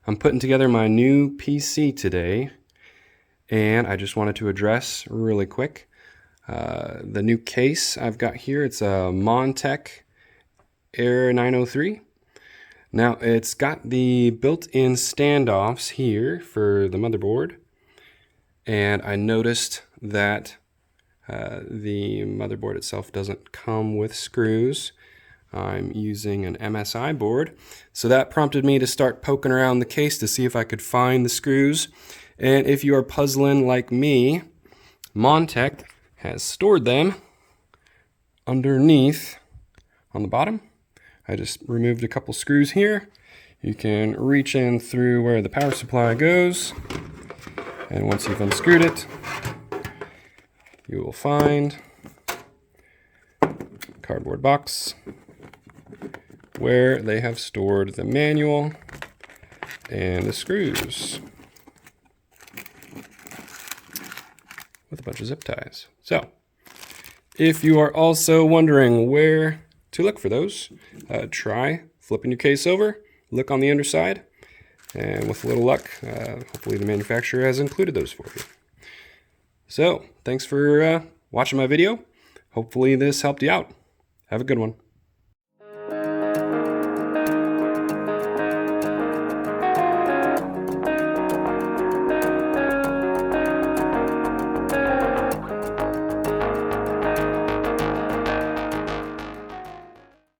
I'm putting together my new PC today, and I just wanted to address really quick the new case I've got here. It's a Montech Air 903. Now it's got the built-in standoffs here for the motherboard, and I noticed that the motherboard itself doesn't come with screws. I'm using an MSI board, so that prompted me to start poking around the case to see if I could find the screws. And if you are puzzling like me, Montech has stored them underneath on the bottom. I just removed a couple screws here. You can reach in through where the power supply goes, and once you've unscrewed it, you will find a cardboard box where they have stored the manual and the screws with a bunch of zip ties. So, if you are also wondering where to look for those, try flipping your case over, look on the underside, and with a little luck, hopefully the manufacturer has included those for you. So, thanks for watching my video. Hopefully this helped you out. Have a good one.